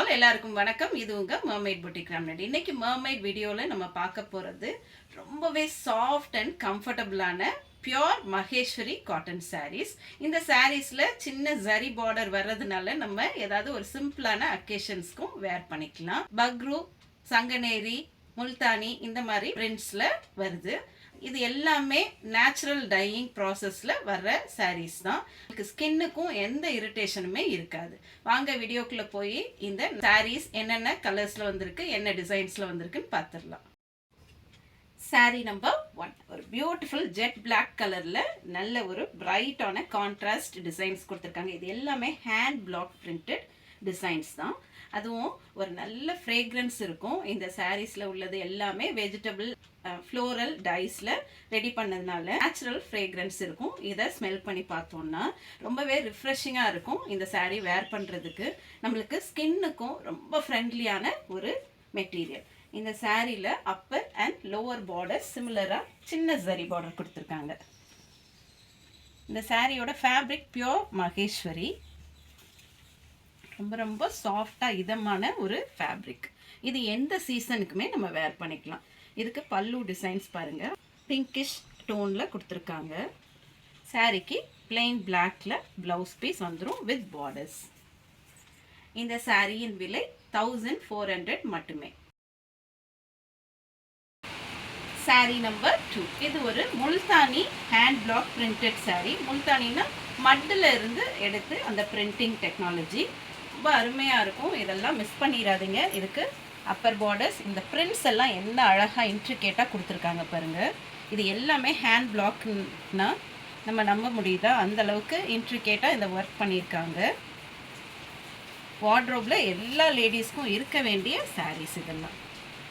All எல்லாருக்கும் வணக்கம். இது உங்க மர்மைட் புட்டிக் ராம்நாட். இன்னைக்கு மர்மைட் வீடியோவில் நம்ம பார்க்க போகிறது ரொம்பவே சாஃப்ட் அண்ட் கம்ஃபர்டபுளான பியோர் மகேஸ்வரி காட்டன் சாரீஸ். இந்த சாரீஸில் சின்ன ஜரி பார்டர் வர்றதுனால நம்ம ஏதாவது ஒரு சிம்பிளான அக்கேஷன்ஸ்க்கும் வேர் பண்ணிக்கலாம். பக்ரு, சங்கனேரி, முல்தானி இந்த மாதிரி பிரிண்ட்ஸில் வருது. இது எல்லாமே நேச்சுரல் டையிங் ப்ராசஸில் வர்ற சாரீஸ் தான். ஸ்கின்னுக்கும் எந்த இரிட்டேஷனுமே இருக்காது. வாங்க வீடியோக்குள்ளே போய் இந்த சாரீஸ் என்னென்ன கலர்ஸில் வந்திருக்கு, என்ன டிசைன்ஸில் வந்திருக்குன்னு பார்த்துடலாம். சாரீ நம்பர் 1 ஒரு பியூட்டிஃபுல் ஜெட் பிளாக் கலரில் நல்ல ஒரு பிரைட்டான கான்ட்ராஸ்ட் டிசைன்ஸ் கொடுத்துருக்காங்க. இது எல்லாமே ஹேண்ட் பிளாக் பிரிண்டட் டிசைன்ஸ் தான். அதுவும் ஒரு நல்ல ஃப்ரேக்ரன்ஸ் இருக்கும். இந்த சாரீஸில் உள்ளது எல்லாமே வெஜிடபிள் ஃப்ளோரல் டைஸில் ரெடி பண்ணதுனால நேச்சுரல் ஃப்ரேக்ரன்ஸ் இருக்கும். இதை ஸ்மெல் பண்ணி பார்த்தோம்னா ரொம்பவே ரிஃப்ரெஷிங்காக இருக்கும். இந்த சாரீ வேர் பண்ணுறதுக்கு நம்மளுக்கு ஸ்கின்னுக்கும் ரொம்ப ஃப்ரெண்ட்லியான ஒரு மெட்டீரியல். இந்த சாரியில் அப்பர் அண்ட் லோவர் பார்டர் சிமிலராக சின்ன ஜரி பார்டர் கொடுத்துருக்காங்க. இந்த சாரியோட ஃபேப்ரிக் பியோர் மகேஸ்வரி. ரொம்ப ரொம்ப சாஃப்டாக இதமான ஒரு ஃபேப்ரிக். இது எந்த சீசனுக்குமே நம்ம வேர் பண்ணிக்கலாம். இதுக்கு பல்லு டிசைன்ஸ் பாருங்கள், பிங்கிஷ் டோனில் கொடுத்துருக்காங்க. சாரிக்கு பிளெயின் பிளாக்ல ப்ளவுஸ் பீஸ் வந்துடும் வித் பார்டர்ஸ். இந்த சாரியின் விலை 1400 மட்டுமே. சாரீ நம்பர் 2 இது ஒரு Multani hand block printed sari. முல்தானின்னா மட்டில் இருந்து எடுத்து அந்த பிரிண்டிங் டெக்னாலஜி ரொம்ப அருமையாக இருக்கும். இதெல்லாம் மிஸ் பண்ணிடாதீங்க. இதுக்கு அப்பர் பார்டர்ஸ், இந்த பிரிண்ட்ஸ் எல்லாம் என்ன அழகாக இன்ட்ரிகேட்டாக கொடுத்துருக்காங்க பாருங்கள். இது எல்லாமே ஹேண்ட் பிளாக்னா நம்ம நம்ப முடியுதா? அந்தளவுக்கு இன்ட்ரிகேட்டாக இந்த ஒர்க் பண்ணியிருக்காங்க. வார்ட்ரோப்பில் எல்லா லேடிஸ்க்கும் இருக்க வேண்டிய சாரீஸ் இதெல்லாம்.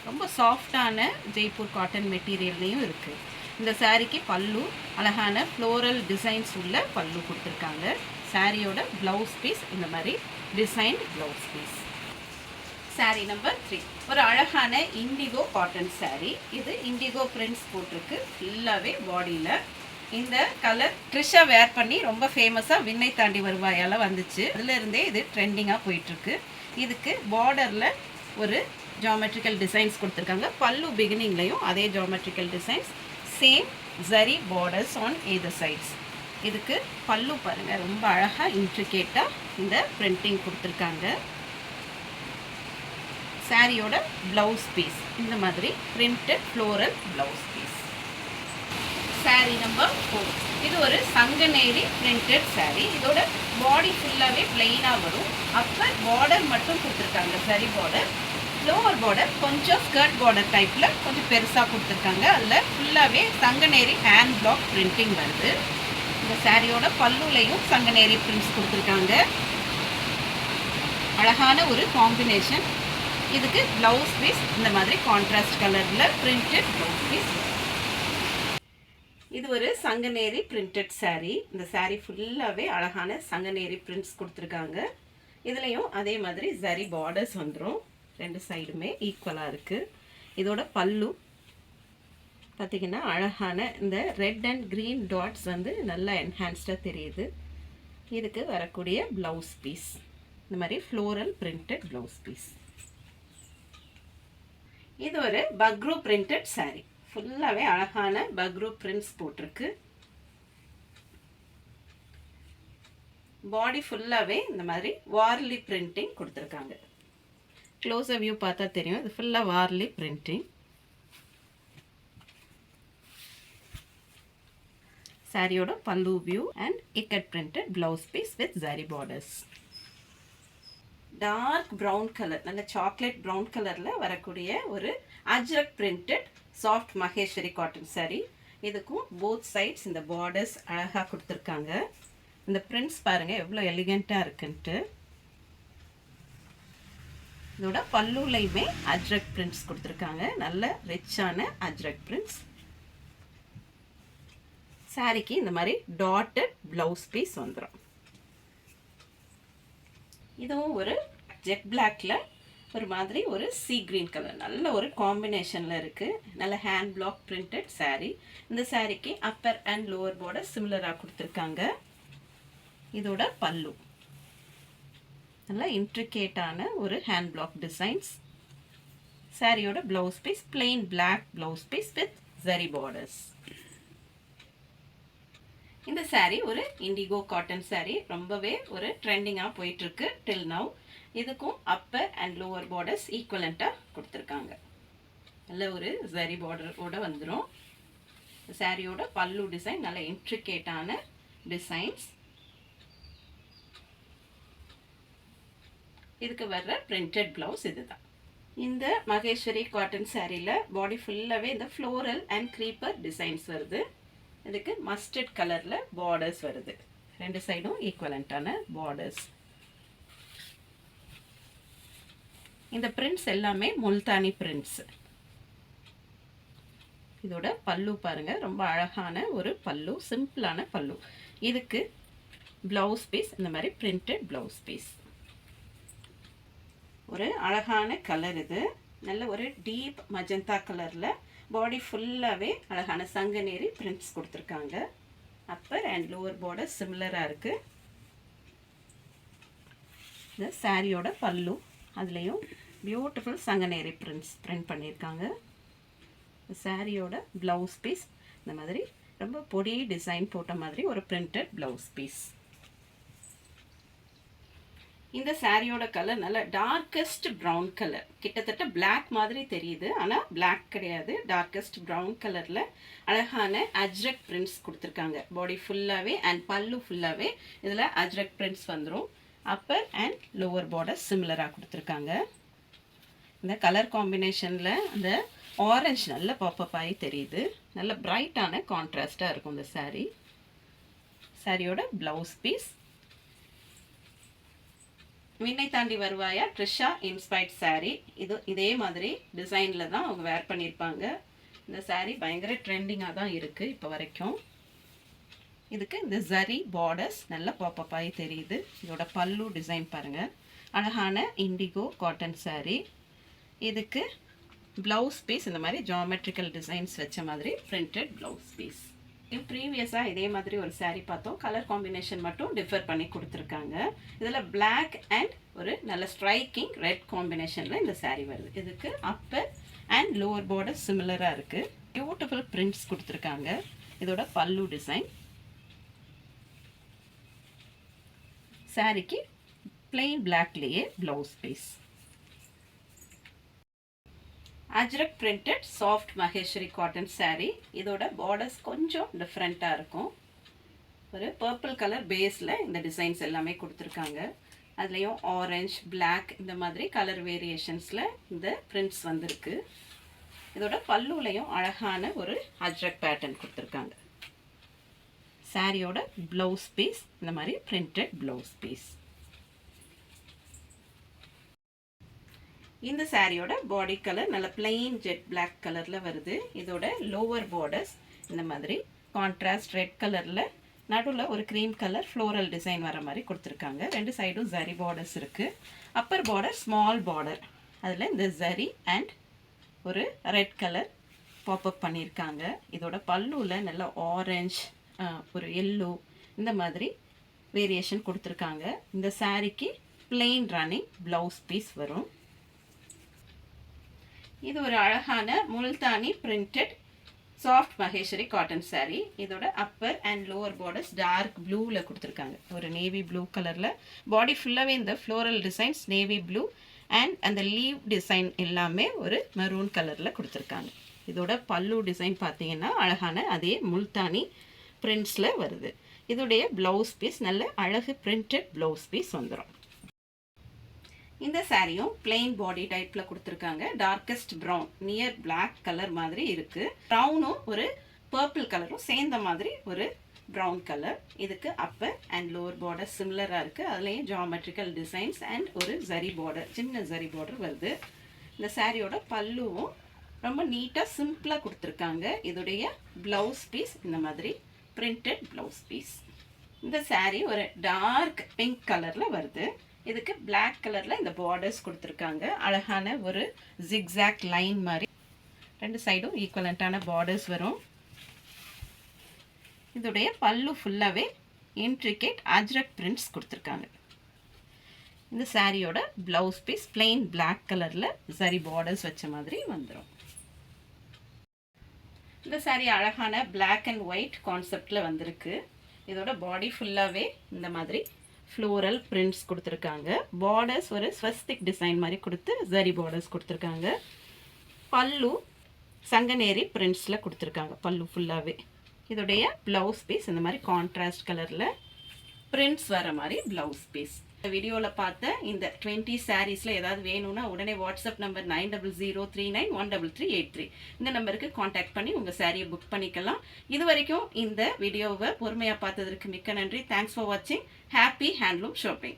ரொம்ப சாஃப்டான ஜெய்ப்பூர் காட்டன் மெட்டீரியல்லையும் இருக்குது. இந்த சாரீக்கு பல்லு அழகான ஃப்ளோரல் டிசைன்ஸ் உள்ள பல்லு கொடுத்துருக்காங்க. சாரியோட ப்ளவுஸ் பீஸ் இந்த மாதிரி design blouse piece. Sari number 3 ஒரு அழகான இண்டிகோ காட்டன் சாரீ. இது இண்டிகோ பிரிண்ட்ஸ் போட்டிருக்கு ஃபுல்லாகவே பாடியில். இந்த கலர் ட்ரிஷா வேர் பண்ணி ரொம்ப ஃபேமஸாக விண்ணை தாண்டி வருவாயால் வந்துச்சு. அதுலேருந்தே இது ட்ரெண்டிங்காக போயிட்டுருக்கு. இதுக்கு பார்டரில் ஒரு ஜாமெட்ரிக்கல் டிசைன்ஸ் கொடுத்துருக்காங்க. பல்லு பிகினிங்லையும் அதே geometrical designs, same zari borders on either sides. இதுக்கு பல்லு பாருங்கள், ரொம்ப அழகாக இன்ட்ரிகேட்டாக இந்த பிரிண்டிங் கொடுத்துருக்காங்க. சாரியோட ப்ளவுஸ் பீஸ் இந்த மாதிரி printed floral blouse piece. Sari number 4 இது ஒரு சங்கனேரி பிரிண்டட் சாரீ. இதோட பாடி ஃபுல்லாகவே பிளெயினாக வரும். அப்போ பார்டர் மட்டும் கொடுத்துருக்காங்க சரி பார்டர். லோவர் பார்டர் கொஞ்சம் ஸ்கர்ட் பார்டர் டைப்பில் கொஞ்சம் பெருசாக கொடுத்துருக்காங்க. அதில் ஃபுல்லாகவே சங்கனேரி ஹேண்ட் பிளாக் பிரிண்டிங் வருது. இந்த சாரியோட பல்லுலையும் சங்கனேரி பிரிண்ட்ஸ் கொடுத்துருக்காங்க. அழகான ஒரு காம்பினேஷன். இதுக்கு ப்ளவுஸ் பீஸ் இந்த மாதிரி கான்ட்ராஸ்ட் கலரில் பிரிண்டட் ப்ளவுஸ் பீஸ். இது ஒரு சங்கனேரி பிரிண்டட் சாரீ. இந்த சாரீ ஃபுல்லாகவே அழகான சங்கனேரி பிரிண்ட்ஸ் கொடுத்துருக்காங்க. இதுலேயும் அதே மாதிரி ஜரி பார்டர்ஸ் வந்துடும். ரெண்டு சைடுமே ஈக்குவலாக இருக்குது. இதோட பல்லு பார்த்திங்கன்னா அழகான இந்த ரெட் அண்ட் க்ரீன் டாட்ஸ் வந்து நல்லா என்ஹான்ஸ்டாக தெரியுது. இதுக்கு வரக்கூடிய ப்ளவுஸ் பீஸ் இந்த மாதிரி ஃப்ளோரல் பிரிண்டட் ப்ளவுஸ் பீஸ். இது ஒரு பக்ரு பிரிண்டட் சாரீ. ஃபுல்லாகவே அழகான பக்ரு பிரிண்ட்ஸ் போட்டிருக்கு. பாடி ஃபுல்லாகவே இந்த மாதிரி வார்லி பிரிண்டிங் கொடுத்துருக்காங்க. க்ளோஸர் வியூ பார்த்தா தெரியும். இது ஃபுல்லாக வார்லி பிரிண்டிங். சாரியோட pallu view and ikat printed blouse piece with zari borders. Dark brown colour, நல்ல சாக்லேட் ப்ரௌன் கலரில் வரக்கூடிய ஒரு ajrakh printed soft Maheshwari cotton sari. இதுக்கும் போத் சைட்ஸ் இந்த பார்டர்ஸ் அழகாக கொடுத்துருக்காங்க. இந்த பிரிண்ட்ஸ் பாருங்கள் எவ்வளோ எலிகண்ட்டாக இருக்குன்ட்டு. இதோட பல்லுலையுமே அஜ்ரக் பிரிண்ட்ஸ் கொடுத்துருக்காங்க. நல்ல ரிச்சான அஜ்ரக் பிரிண்ட்ஸ். சாரிக்கு இந்த மாதிரி டாட்டட் ப்ளவுஸ் பீஸ் வந்துடும். இதுவும் ஒரு ஜெட் பிளாக்ல ஒரு மாதிரி ஒரு சீ கிரீன் கலர் நல்ல ஒரு காம்பினேஷனில் இருக்குது. நல்ல ஹேண்ட் பிளாக் பிரிண்டட் சாரீ. இந்த சாரீக்கு அப்பர் அண்ட் லோவர் பார்டர் சிமிலராக கொடுத்துருக்காங்க. இதோட பல்லு நல்லா இன்ட்ரிகேட்டான ஒரு ஹேண்ட் பிளாக் டிசைன்ஸ். சாரியோட blouse piece plain black blouse piece with zari borders. இந்த சாரீ ஒரு இண்டிகோ காட்டன் சாரீ, ரொம்பவே ஒரு ட்ரெண்டிங்காக போயிட்டுருக்கு டில் நவ். இதுக்கும் அப்பர் அண்ட் லோவர் பார்டர்ஸ் ஈக்குவலண்ட்டாக கொடுத்துருக்காங்க. நல்ல ஒரு ஜரி பார்டரோட வந்துடும். சாரியோட பல்லு டிசைன் நல்ல இன்ட்ரிகேட்டான டிசைன்ஸ். இதுக்கு வர்ற பிரிண்டட் பிளவுஸ் இதுதான். இந்த மகேஸ்வரி காட்டன் சாரியில் பாடி ஃபுல்லாகவே இந்த ஃப்ளோரல் அண்ட் க்ரீப்பர் டிசைன்ஸ் வருது. இதுக்கு மஸ்டர்ட் கலரில் பார்டர்ஸ் வருது. ரெண்டு சைடும் ஈக்குவலண்ட்டான பார்டர்ஸ். இந்த பிரிண்ட்ஸ் எல்லாமே முல்தானி பிரிண்ட்ஸ். இதோட பல்லு பாருங்க, ரொம்ப அழகான ஒரு பல்லு, சிம்பிளான பல்லு. இதுக்கு ப்ளவுஸ் பீஸ் இந்த மாதிரி பிரிண்டட் ப்ளவுஸ் பீஸ். ஒரு அழகான கலர் இது. நல்ல ஒரு டீப் மஜந்தா கலரில் பாடி ஃபுல்லாகவே அழகான சங்கநேரி பிரிண்ட்ஸ் கொடுத்துருக்காங்க. அப்பர் அண்ட் லோவர் பார்டர் சிமிலராக இருக்குது. இந்த சாரியோட பல்லு, அதுலேயும் பியூட்டிஃபுல் சங்கநேரி பிரிண்ட் பண்ணியிருக்காங்க. சாரியோட ப்ளவுஸ் பீஸ் இந்த மாதிரி ரொம்ப பொடி டிசைன் போட்ட மாதிரி ஒரு பிரிண்டட் ப்ளவுஸ் பீஸ். இந்த சாரியோட கலர் நல்ல டார்க்கஸ்ட் ப்ரௌன் கலர், கிட்டத்தட்ட பிளாக் மாதிரி தெரியுது, ஆனால் பிளாக் கிடையாது. டார்க்கஸ்ட் ப்ரௌன் கலரில் அழகான அஜ்ரக் பிரிண்ட்ஸ் கொடுத்துருக்காங்க. பாடி ஃபுல்லாகவே அண்ட் பல்லு ஃபுல்லாகவே இதில் அஜ்ரக் பிரிண்ட்ஸ் வந்துடும். அப்பர் அண்ட் லோவர் பார்டர் சிமிலராக கொடுத்துருக்காங்க. இந்த கலர் காம்பினேஷனில் அந்த ஆரஞ்சு நல்ல பாப்பப் ஆகி தெரியுது. நல்ல பிரைட்டான கான்ட்ராஸ்டாக இருக்கும் இந்த சாரீ. சாரியோட ப்ளவுஸ் பீஸ். விண்ணை தாண்டி வருவாயா ட்ரிஷா இன்ஸ்பைர்ட் சாரீ. இதே மாதிரி டிசைனில் தான் அவங்க வேர் பண்ணியிருப்பாங்க. இந்த சாரீ பயங்கர ட்ரெண்டிங்காக தான் இருக்குது இப்போ வரைக்கும். இதுக்கு இந்த ஜரி பார்டர்ஸ் நல்ல பாப்பப் ஆகி தெரியுது. இதோட பல்லு டிசைன் பாருங்கள், அழகான இண்டிகோ காட்டன் சாரீ. இதுக்கு ப்ளவுஸ் பீஸ் இந்த மாதிரி ஜாமெட்ரிக்கல் டிசைன்ஸ் வச்ச மாதிரி பிரிண்டட் ப்ளவுஸ் பீஸ். ப்ரீவியஸாக இதே மாதிரி ஒரு சாரீ பார்த்தோம். கலர் காம்பினேஷன் மட்டும் டிஃபர் பண்ணி கொடுத்துருக்காங்க. இதில் பிளாக் அண்ட் ஒரு நல்ல ஸ்ட்ரைக்கிங் ரெட் காம்பினேஷனில் இந்த சாரீ வருது. இதுக்கு அப்பர் அண்ட் லோவர் பார்டர் சிமிலராக இருக்குது. பியூட்டிஃபுல் பிரிண்ட்ஸ் கொடுத்துருக்காங்க. இதோட பல்லு டிசைன். சாரீக்கு பிளெயின் பிளாக்லேயே blouse piece. Ajrak printed soft Maheshwari cotton sari. இதோட பார்டர்ஸ் கொஞ்சம் டிஃப்ரெண்ட்டாக இருக்கும். ஒரு பர்பிள் கலர் பேஸில் இந்த டிசைன்ஸ் எல்லாமே கொடுத்துருக்காங்க. அதுலேயும் ஆரஞ்ச், பிளாக் இந்த மாதிரி கலர் வேரியேஷன்ஸில் இந்த பிரிண்ட்ஸ் வந்திருக்கு. இதோட பல்லுலையும் அழகான ஒரு அஜ்ரக் பேட்டர்ன் கொடுத்துருக்காங்க. சாரியோட ப்ளவுஸ் பீஸ் இந்த மாதிரி பிரிண்டட் ப்ளவுஸ் பீஸ். இந்த சாரியோட பாடி கலர் நல்ல பிளெயின் ஜெட் பிளாக் கலரில் வருது. இதோட லோவர் பார்டர்ஸ் இந்த மாதிரி கான்ட்ராஸ்ட் ரெட் கலரில் நடுவில் ஒரு க்ரீம் கலர் ஃப்ளோரல் டிசைன் வர மாதிரி கொடுத்துருக்காங்க. ரெண்டு சைடும் ஜரி பார்டர்ஸ் இருக்குது. அப்பர் பார்டர் ஸ்மால் பார்டர், அதில் இந்த ஜரி அண்ட் ஒரு ரெட் கலர் பாப்அப் பண்ணியிருக்காங்க. இதோட பல்லுவில் நல்ல ஆரஞ்ச், ஒரு எல்லோ இந்த மாதிரி வேரியேஷன் கொடுத்துருக்காங்க. இந்த சாரிக்கு பிளெயின் ரன்னிங் ப்ளவுஸ் பீஸ் வரும். இது ஒரு அழகான Multani printed soft Maheshwari cotton sari. இதோட upper and lower borders dark ப்ளூவில் கொடுத்துருக்காங்க. ஒரு நேவி ப்ளூ கலரில் பாடி ஃபுல்லாகவே இந்த floral designs navy blue and அந்த லீவ் டிசைன் எல்லாமே ஒரு மெரூன் கலரில் கொடுத்துருக்காங்க. இதோட பல்லு டிசைன் பார்த்தீங்கன்னா அழகான அதே முல்தானி பிரிண்ட்ஸில் வருது. இதோடைய ப்ளவுஸ் பீஸ் நல்ல அழகு பிரிண்டட் ப்ளவுஸ் பீஸ் வந்துடும். இந்த சாரியும் பிளெயின் பாடி டைப்பில் கொடுத்துருக்காங்க. Darkest brown near black colour மாதிரி இருக்குது. ப்ரௌனும் ஒரு பர்பிள் கலரும் சேர்ந்த மாதிரி ஒரு ப்ரௌன் கலர். இதுக்கு அப்பர் அண்ட் லோவர் பார்டர் சிமிலராக இருக்குது. அதுலேயும் ஜாமெட்ரிக்கல் டிசைன்ஸ் அண்ட் ஒரு ஜரி பார்டர், சின்ன ஜரி பார்டர் வருது. இந்த சாரியோட பல்லுவும் ரொம்ப நீட்டாக சிம்பிளாக கொடுத்துருக்காங்க. இதோடைய ப்ளவுஸ் பீஸ் இந்த மாதிரி பிரிண்டட் ப்ளவுஸ் பீஸ். இந்த சாரீ ஒரு டார்க் பிங்க் கலரில் வருது. இதுக்கு பிளாக் கலரில் இந்த பார்டர்ஸ் கொடுத்துருக்காங்க. அழகான ஒரு ஜிக்ஸாக் லைன் மாதிரி ரெண்டு சைடும் ஈக்குவலண்ட்டான பார்டர்ஸ் வரும். இதோடைய பல்லு ஃபுல்லாகவே இன்ட்ரிகேட் அஜ்ரக் பிரிண்ட்ஸ் கொடுத்துருக்காங்க. இந்த சாரியோட ப்ளவுஸ் பீஸ் plain black கலரில் சரி பார்டர்ஸ் வச்ச மாதிரி வந்துடும். இந்த சாரி அழகான black and white கான்செப்டில் வந்திருக்கு. இதோட பாடி ஃபுல்லாகவே இந்த மாதிரி ஃப்ளோரல் பிரிண்ட்ஸ் கொடுத்துருக்காங்க. பார்டர்ஸ் ஒரு ஸ்வஸ்திக் டிசைன் மாதிரி கொடுத்து சரி பார்டர்ஸ் கொடுத்துருக்காங்க. பல்லு சங்கநேரி பிரிண்ட்ஸில் கொடுத்துருக்காங்க. பல்லு ஃபுல்லாகவே இதோடைய ப்ளவுஸ் பீஸ் இந்த மாதிரி கான்ட்ராஸ்ட் கலரில் பிரிண்ட்ஸ் வர மாதிரி ப்ளவுஸ் பீஸ். இந்த வீடியோவில் பார்த்த இந்த 20 சாரீஸில் ஏதாவது வேணும்னா உடனே வாட்ஸ்அப் நம்பர் 9003913383 இந்த நம்பருக்கு காண்டாக்ட் பண்ணி உங்கள் சாரியை புக் பண்ணிக்கலாம். இது வரைக்கும் இந்த வீடியோவை பொறுமையாக பார்த்ததற்கு மிக்க நன்றி. தேங்க்ஸ் ஃபார் வாட்சிங். Happy handloom shopping.